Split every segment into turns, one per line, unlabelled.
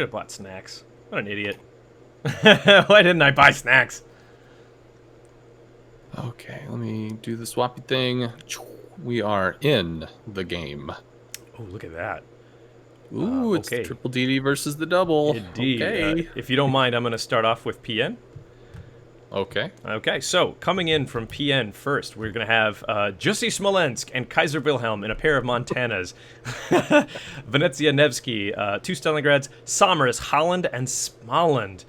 Could have bought snacks. What an idiot. Why didn't I buy snacks?
Okay, let me do the swappy thing. We are in the game.
Oh, look at that.
Ooh, it's the
Okay.
triple DD versus the double.
Indeed.
Okay.
If you don't mind, I'm going to start off with PN.
Okay.
Okay, so coming in from PN first, we're going to have Jussi Smolensk and Kaiser Wilhelm in a pair of Montanas. Venezia Nevsky, 2 Stalingrads, Somers, Holland, and Smoland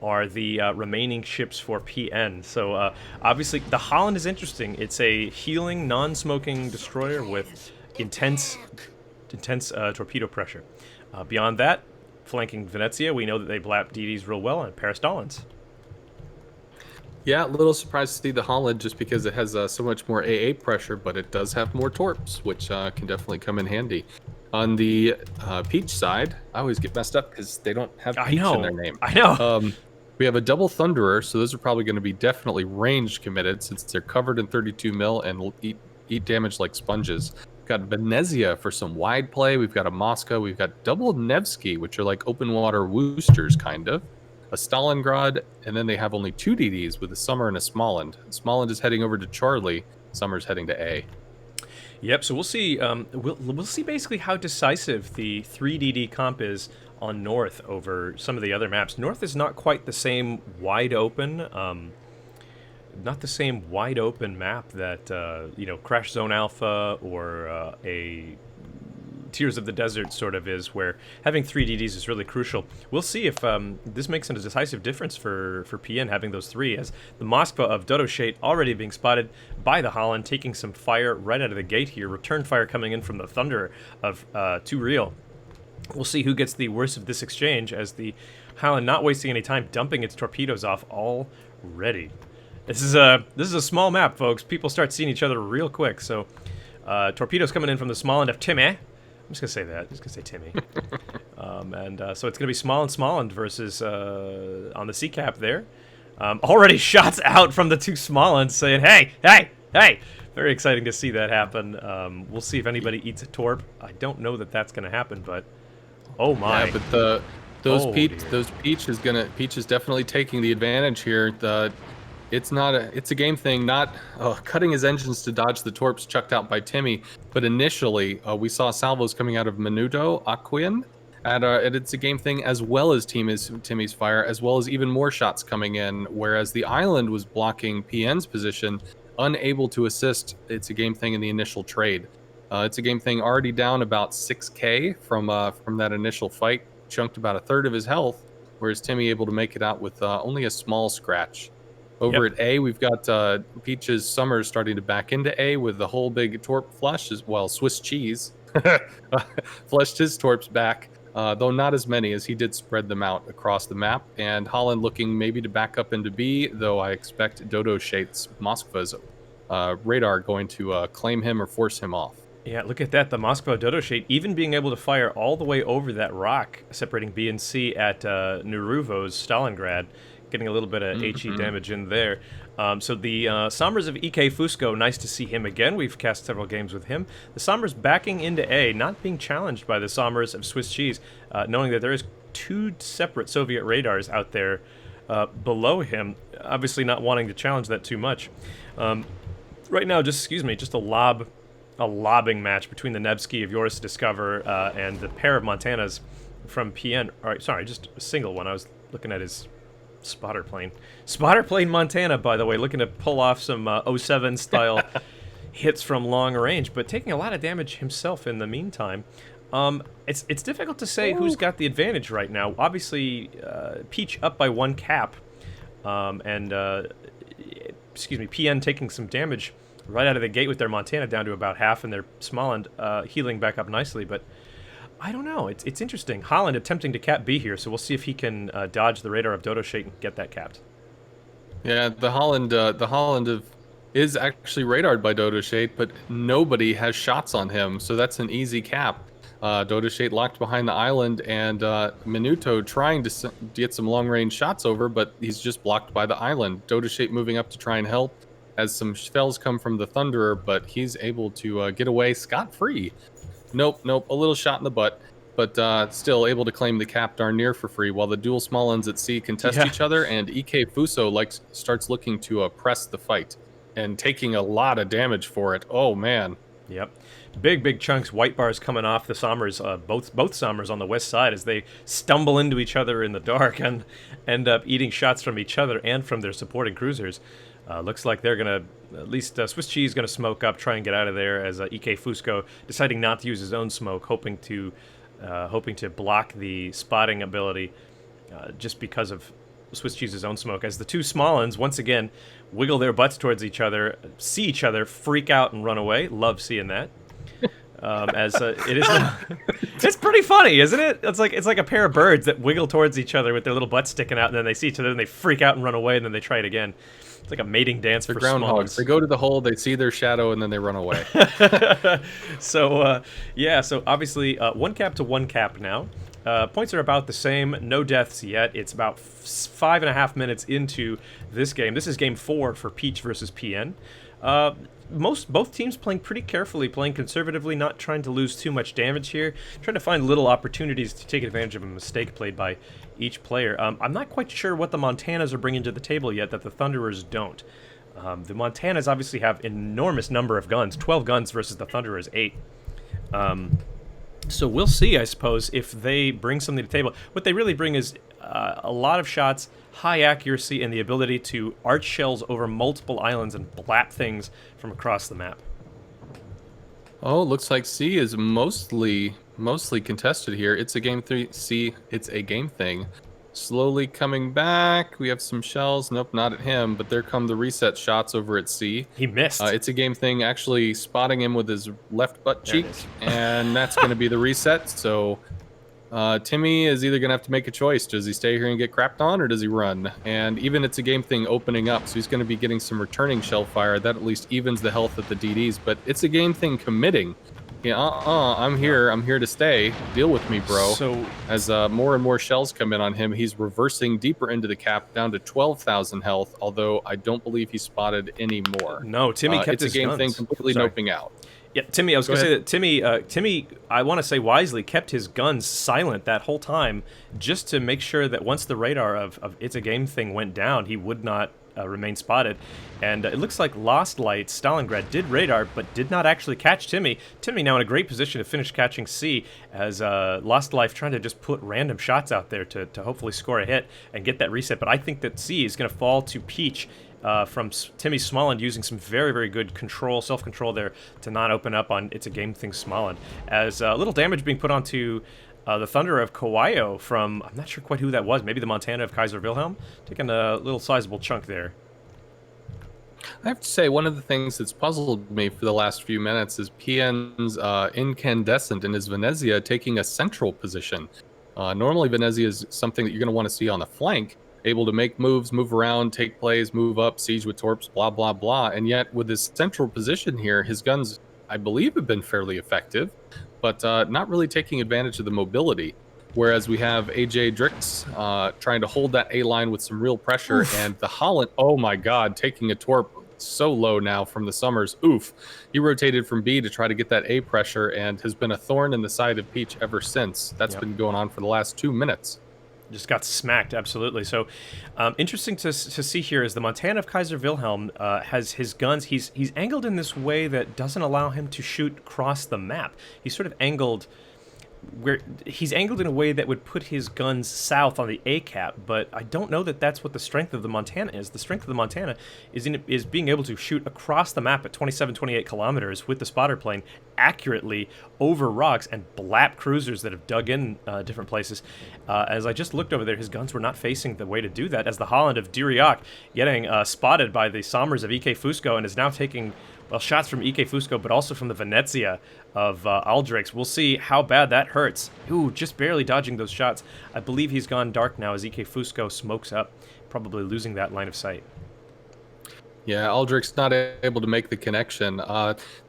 are the remaining ships for PN. So obviously, the Holland is interesting. It's a healing, non-smoking destroyer with intense torpedo pressure. Beyond that, flanking Venezia, we know that they blap DDs real well, and Parastalins.
Yeah, a little surprised to see the Holland just because it has so much more AA pressure, but it does have more torps, which can definitely come in handy. On the Peach side, I always get messed up because they don't have Peach in their name.
I know.
We have a double Thunderer, so those are probably going to be definitely range committed since they're covered in 32 mil and will eat damage like sponges. We've got Venezia for some wide play. We've got a Moscow. We've got double Nevsky, which are like open water woosters, kind of. A Stalingrad, and then they have only 2 DDs with a Summer and a Smoland. Smoland is heading over to Charlie. Summer's heading to A.
Yep. So we'll see. We'll see basically how decisive the 3DD comp is on North over some of the other maps. North is not quite the same wide open, not the same wide open map that Crash Zone Alpha or a Tears of the Desert sort of is, where having 3 DDs is really crucial. We'll see if this makes a decisive difference for PN having those 3, as the Moskva of Dodo Shade already being spotted by the Holland, taking some fire right out of the gate here. Return fire coming in from the Thunder of 2 Real. We'll see who gets the worst of this exchange, as the Holland not wasting any time, dumping its torpedoes off already. This is a small map, folks. People start seeing each other real quick. So torpedoes coming in from the Smoland of Timmy. I'm just gonna say that. I'm just gonna say Timmy. So it's gonna be Smoland versus on the C cap there. Already shots out from the 2 Smollands saying, "Hey, hey, hey!" Very exciting to see that happen. We'll see if anybody eats a torp. I don't know that that's gonna happen, but oh my!
Yeah, but Peach is definitely taking the advantage here. It's a game thing, not cutting his engines to dodge the torps chucked out by Timmy. But initially, we saw salvos coming out of Minuto, Aquin, and it's a game thing as well as Timmy's fire, as well as even more shots coming in. Whereas the island was blocking PN's position, unable to assist. It's a game thing in the initial trade. It's a game thing already down about 6K from that initial fight, chunked about a third of his health, whereas Timmy able to make it out with only a small scratch. Over at A, we've got Peach's Summers starting to back into A with the whole big torp flush, as well. Swiss cheese flushed his torps back, though not as many, as he did spread them out across the map. And Holland looking maybe to back up into B, though I expect Dodo Shate's Moskva's radar going to claim him or force him off.
Yeah, look at that. The Moskva Dodo Shade even being able to fire all the way over that rock separating B and C at Nuruvo's Stalingrad, getting a little bit of HE damage in there. So the Somers of EK Fusco, nice to see him again. We've cast several games with him. The Somers backing into A, not being challenged by the Somers of Swiss Cheese, knowing that there is 2 separate Soviet radars out there below him, obviously not wanting to challenge that too much. Right now, just a lobbing match between the Nevsky of Yoris Discover and the pair of Montanas from PN. All right, sorry, just a single one. I was looking at his spotter plane. Spotter plane Montana, by the way, looking to pull off some 07 style hits from long range, but taking a lot of damage himself in the meantime. It's difficult to say who's got the advantage right now. Obviously, Peach up by 1 cap, PN taking some damage right out of the gate with their Montana down to about half, and their Smoland healing back up nicely, but I don't know. It's interesting. Holland attempting to cap B here, so we'll see if he can dodge the radar of Dodo Shade and get that capped.
Yeah, the Holland is actually radared by Dodo Shade, but nobody has shots on him, so that's an easy cap. Dodo Shade locked behind the island, and Minuto trying to get some long-range shots over, but he's just blocked by the island. Dodo Shade moving up to try and help, as some spells come from the Thunderer, but he's able to get away scot-free. Nope, a little shot in the butt. but still able to claim the cap darn near for free, while the dual Smalllands at sea contest
Yeah.
each other, and EK Fuso starts looking to press the fight and taking a lot of damage for it. Oh man.
Yep. Big chunks, white bars coming off the Sommers, both Sommers on the west side as they stumble into each other in the dark and end up eating shots from each other and from their supporting cruisers. Looks like they're going to, at least Swiss Cheese going to smoke up, try and get out of there, as EK Fusco deciding not to use his own smoke, hoping to block the spotting ability just because of Swiss Cheese's own smoke, as the two Smalllands once again wiggle their butts towards each other, see each other, freak out, and run away. Love seeing that. It is, it's pretty funny, isn't it? It's like a pair of birds that wiggle towards each other with their little butts sticking out, and then they see each other, and they freak out and run away, and then they try it again. It's like a mating dance for
groundhogs.
Smalllands.
They go to the hole, they see their shadow, and then they run away.
So obviously 1 cap to 1 cap now. Points are about the same. No deaths yet. It's about 5.5 minutes into this game. This is game 4 for Peach versus PN. Both teams playing pretty carefully, playing conservatively, not trying to lose too much damage here, trying to find little opportunities to take advantage of a mistake played by each player. I'm not quite sure what the Montanas are bringing to the table yet that the Thunderers don't. The Montanas obviously have enormous number of guns, 12 guns versus the Thunderers 8. So we'll see, I suppose, if they bring something to the table. What they really bring is a lot of shots, high accuracy, and the ability to arch shells over multiple islands and blap things from across the map.
Oh, looks like C is mostly contested here. It's a game 3. C, it's a game thing. Slowly coming back. We have some shells. Nope, not at him, but there come the reset shots over at C.
He missed.
It's a game thing, actually spotting him with his left butt cheek, and that's going to be the reset. So Timmy is either going to have to make a choice. Does he stay here and get crapped on, or does he run? And even it's a game thing opening up, so he's going to be getting some returning shell fire. That at least evens the health of the DDs, but it's a game thing committing. Yeah, I'm here to stay. Deal with me, bro.
So
as more and more shells come in on him, he's reversing deeper into the cap, down to 12,000 health, although I don't believe he spotted any more.
No, Timmy kept his guns.
It's a game thing completely noping out.
Yeah, Timmy, I was going to say that Timmy, I want to say wisely, kept his guns silent that whole time just to make sure that once the radar of It's a Game thing went down, he would not remain spotted. And it looks like Lost Light, Stalingrad, did radar, but did not actually catch Timmy. Timmy now in a great position to finish catching C, as Lost Life trying to just put random shots out there to hopefully score a hit and get that reset. But I think that C is going to fall to Peach from Timmy Smallland, using some very good self-control there to not open up on It's a Game thing Smallland. As little damage being put onto the Thunder of Kawaio from, I'm not sure quite who that was, maybe the Montana of Kaiser Wilhelm, taking a little sizable chunk there.
I have to say, one of the things that's puzzled me for the last few minutes is PN's Incandescent and his Venezia taking a central position. Normally Venezia is something that you're going to want to see on the flank, able to make moves, move around, take plays, move up, siege with torps, blah, blah, blah. And yet with his central position here, his guns, I believe, have been fairly effective, but not really taking advantage of the mobility. Whereas we have AJ Drix trying to hold that A line with some real pressure. Oof. And the Holland, oh my God, taking a torp so low now from the Summers. Oof. He rotated from B to try to get that A pressure and has been a thorn in the side of Peach ever since. That's been going on for the last 2 minutes.
Just got smacked, absolutely. So interesting to see here is the Montana of Kaiser Wilhelm has his guns. He's angled in this way that doesn't allow him to shoot across the map. He's sort of angled where he's angled in a way that would put his guns south on the A cap, but I don't know that that's what the strength of the Montana is. The strength of the Montana is being able to shoot across the map at 27, 28 kilometers with the spotter plane accurately over rocks and blap cruisers that have dug in different places. As I just looked over there, his guns were not facing the way to do that, as the Holland of Duriak getting spotted by the Sommers of EK Fusco and is now taking, well, shots from EK Fusco, but also from the Venezia of Aldrix. We'll see how bad that hurts. Ooh, just barely dodging those shots. I believe he's gone dark now as EK Fusco smokes up, probably losing that line of sight.
Yeah, Aldrich's not able to make the connection.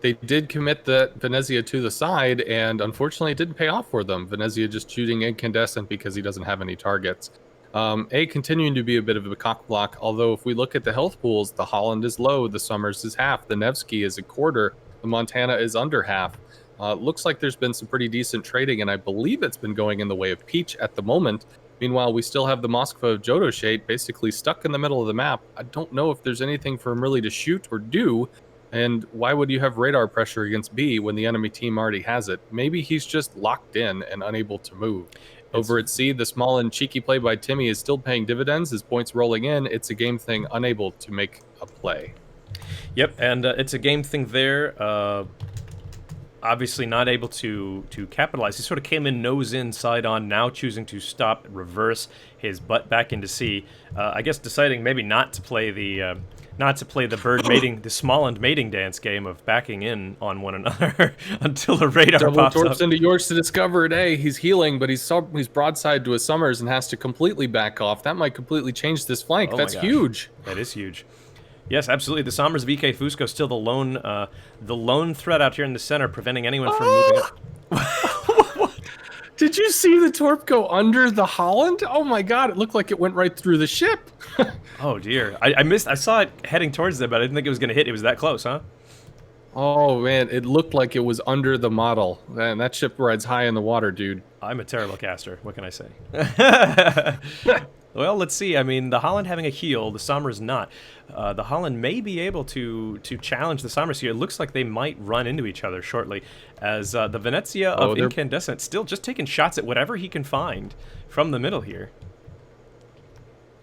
They did commit the Venezia to the side, and unfortunately it didn't pay off for them. Venezia just shooting Incandescent because he doesn't have any targets. A continuing to be a bit of a cock block, although if we look at the health pools, the Holland is low, the Summers is half, the Nevsky is a quarter, the Montana is under half. Looks like there's been some pretty decent trading, and I believe it's been going in the way of Peach at the moment. Meanwhile, we still have the Moskva of Jodoshate basically stuck in the middle of the map. I don't know if there's anything for him really to shoot or do. And why would you have radar pressure against B when the enemy team already has it? Maybe he's just locked in and unable to move. Over at C, the small and cheeky play by Timmy is still paying dividends. His points rolling in. It's a game thing, unable to make a play.
Yep, and it's a game thing there. Obviously not able to capitalize. He sort of came in nose in, side on, now choosing to stop, reverse his butt back into C. I guess deciding maybe not to play the bird mating, the Smolland mating dance game of backing in on one another until the radar
Double
pops
torps
up.
into Yorks to discover it. A, he's healing, but he's broadside to a Summers and has to completely back off. That might completely change this flank.
Oh
That's
my gosh.
huge.
That is huge. Yes, absolutely. The Sommers of EK Fusco still the lone threat out here in the center, preventing anyone from moving up.
Did you see the torp go under the Holland? Oh my god, it looked like it went right through the ship.
Oh dear. I saw it heading towards them, but I didn't think it was going to hit. It was that close, huh?
Oh man, it looked like it was under the model. Man, that ship rides high in the water, dude.
I'm a terrible caster. What can I say? Well, let's see. I mean, the Holland having a heal, the Sommers not. The Holland may be able to challenge the Sommers here. It looks like they might run into each other shortly, as the Venezia of Incandescent still just taking shots at whatever he can find from the middle here.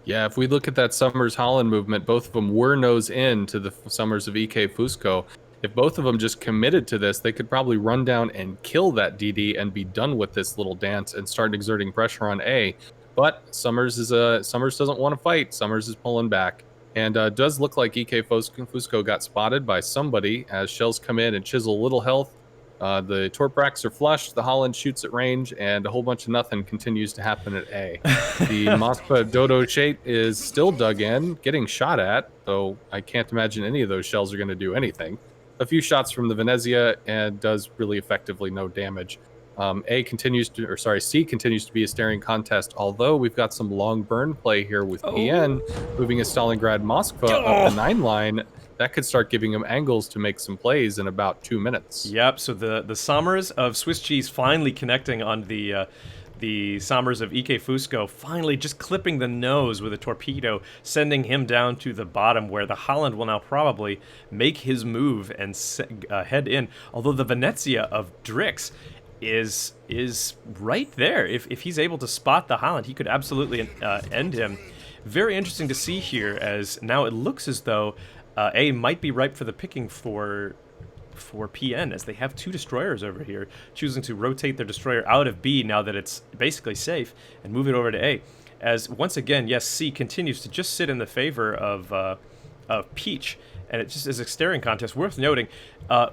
Yeah, if we look at that Summers Holland movement, both of them were nose in to the Summers of EK Fusco. If both of them just committed to this, they could probably run down and kill that DD and be done with this little dance and start exerting pressure on A. But Summers doesn't want to fight. Summers is pulling back. And does look like EK Fusco got spotted by somebody as shells come in and chisel a little health. The torp racks are flushed, the Holland shoots at range, and a whole bunch of nothing continues to happen at A. The Moskva Dodo Shate is still dug in, getting shot at, though I can't imagine any of those shells are going to do anything. A few shots from the Venezia and does really effectively no damage. C continues to be a staring contest, although we've got some long burn play here with PN moving a Stalingrad Moskva up the 9 line. That could start giving him angles to make some plays in about 2 minutes.
Yep, so the Sommers of Swiss Cheese finally connecting on the Sommers of EK Fusco, finally just clipping the nose with a torpedo, sending him down to the bottom, where the Holland will now probably make his move and head in. Although the Venezia of Drix is right there. If he's able to spot the Holland, he could absolutely end him. Very interesting to see here, as now it looks as though A might be ripe for the picking for PN, as they have 2 destroyers over here, choosing to rotate their destroyer out of B now that it's basically safe and move it over to A. As once again, yes, C continues to just sit in the favor of Peach, and it just is a staring contest. Worth noting,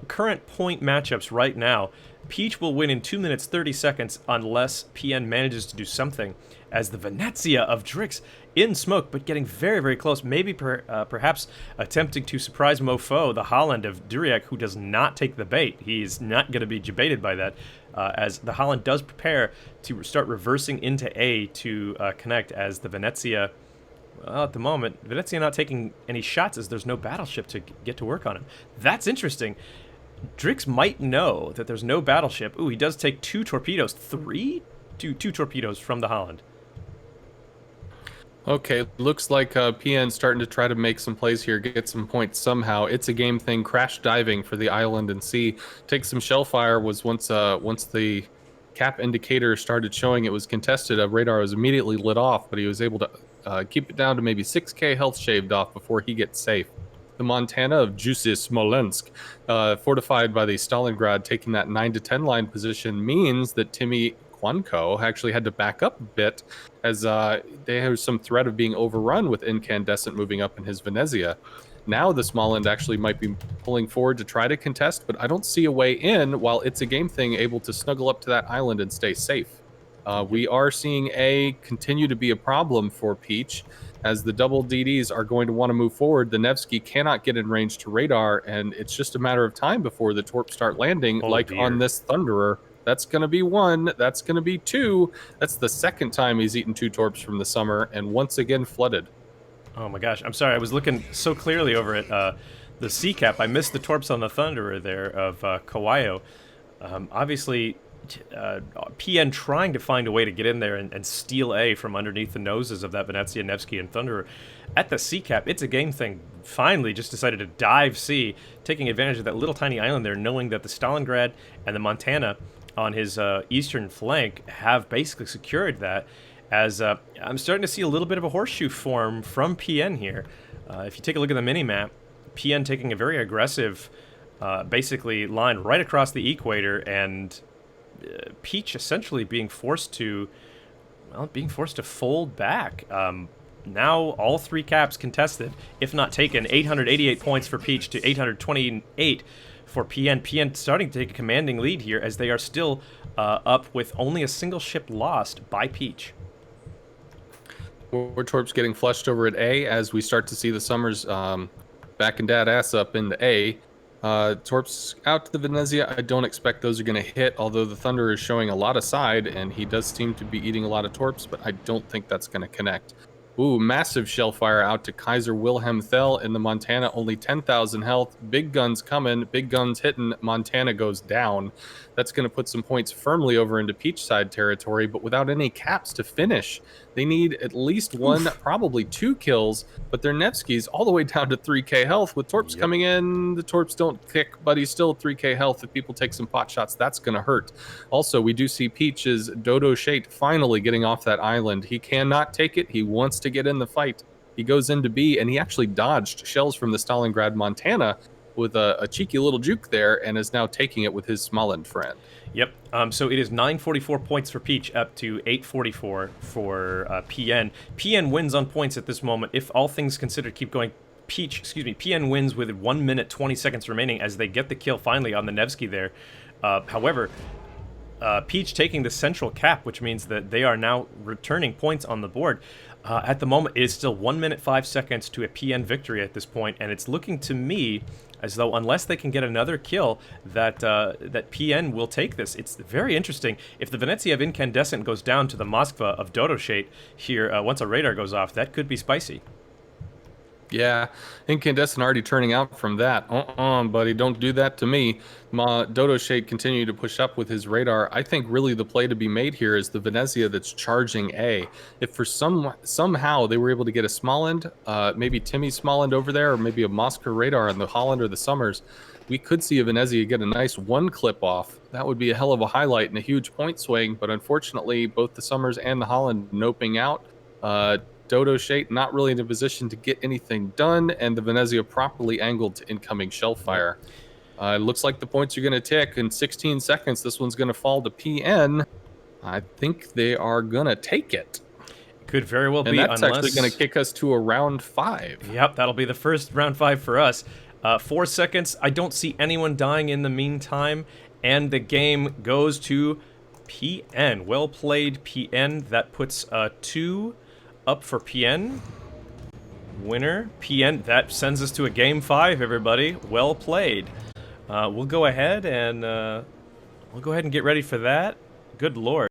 current point matchups right now, Peach will win in 2 minutes 30 seconds unless PN manages to do something, as the Venezia of Drix in smoke, but getting very, very close, maybe perhaps attempting to surprise Mofo, the Holland of Duriak, who does not take the bait. He's not going to be jebaited by that, as the Holland does prepare to start reversing into A to connect, as the Venezia, well, at the moment, Venezia not taking any shots as there's no battleship to get to work on him. That's interesting. Drix might know that there's no battleship. Ooh, he does take 2 torpedoes. 2 torpedoes from the Holland.
Okay, looks like PN starting to try to make some plays here, get some points somehow. It's a game thing, crash diving for the island and C. Take some shell fire was once the cap indicator started showing it was contested, a radar was immediately lit off, but he was able to keep it down to maybe 6k health shaved off before he gets safe. The Montana of Juicy Smolensk, fortified by the Stalingrad, taking that 9 to 10 line position, means that Timmy Quanco actually had to back up a bit, as they have some threat of being overrun with Incandescent moving up in his Venezia. Now the small end actually might be pulling forward to try to contest, but I don't see a way in, while it's a game thing, able to snuggle up to that island and stay safe. We are seeing A continue to be a problem for Peach, as the double DDs are going to want to move forward. The Nevsky cannot get in range to radar, and it's just a matter of time before the torps start landing, on this Thunderer. That's going to be 1. That's going to be 2. That's the 2nd time he's eaten 2 torps from the summer, and once again flooded.
Oh my gosh, I'm sorry. I was looking so clearly over at the C cap. I missed the torps on the Thunderer there of Kawayo. Obviously, PN trying to find a way to get in there and steal A from underneath the noses of that Venezia, Nevsky, and Thunderer. At the C cap, it's a game thing. Finally, just decided to dive C, taking advantage of that little tiny island there, knowing that the Stalingrad and the Montana on his eastern flank have basically secured that. As I'm starting to see a little bit of a horseshoe form from PN here. If you take a look at the mini-map, PN taking a very aggressive, basically line right across the equator, and Peach essentially being forced to, well, fold back. Now all 3 caps contested, if not taken. 888 points for Peach to 828 for PN. PN starting to take a commanding lead here, as they are still up with only a single ship lost by Peach.
Wartorps getting flushed over at A as we start to see the Summers backing dad ass up into A. Torps out to the Venezia. I don't expect those are going to hit, although the Thunder is showing a lot of side, and he does seem to be eating a lot of Torps, but I don't think that's going to connect. Ooh, massive shell fire out to Kaiser Wilhelm Thel in the Montana. Only 10,000 health. Big guns coming. Big guns hitting. Montana goes down. That's going to put some points firmly over into Peach side territory, but without any caps to finish. They need at least one, probably 2 kills, but their Nevskys all the way down to 3k health. With Torps coming in, the Torps don't kick, but he's still 3k health. If people take some pot shots, that's going to hurt. Also, we do see Peach's Dodo Shate finally getting off that island. He cannot take it. He wants to get in the fight. He goes into B, and he actually dodged shells from the Stalingrad Montana with a cheeky little juke there, and is now taking it with his Smolensk friend.
Yep. So it is 944 points for Peach, up to 844 for PN. PN wins on points at this moment. If all things considered keep going, PN wins with 1 minute 20 seconds remaining, as they get the kill finally on the Nevsky there. However, Peach taking the central cap, which means that they are now returning points on the board. At the moment, it is still 1 minute 5 seconds to a PN victory at this point, and it's looking to me as though, unless they can get another kill, that that PN will take this. It's very interesting. If the Venezia of Incandescent goes down to the Moskva of Dodo Shate here, once a radar goes off, that could be spicy.
Yeah, Incandescent already turning out from that. Buddy, don't do that to me. Dodo Shade continue to push up with his radar. I think really the play to be made here is the Venezia that's charging A. If for somehow they were able to get a Smolensk, maybe Timmy Smolensk over there, or maybe a Moscow radar on the Holland or the Summers, we could see a Venezia get a nice 1 clip off. That would be a hell of a highlight and a huge point swing, but unfortunately, both the Summers and the Holland noping out. Dodo Shate not really in a position to get anything done, and the Venezia properly angled to incoming shell fire. Looks like the points are going to tick. In 16 seconds, this one's going to fall to PN. I think they are going to take it.
Could very well be,
and that's actually going to kick us to a round 5.
Yep, that'll be the first round 5 for us. 4 seconds. I don't see anyone dying in the meantime, and the game goes to PN. Well played, PN. That puts 2 up for PN. Winner, PN. That sends us to a game 5, everybody. Well played. We'll go ahead and get ready for that. Good lord.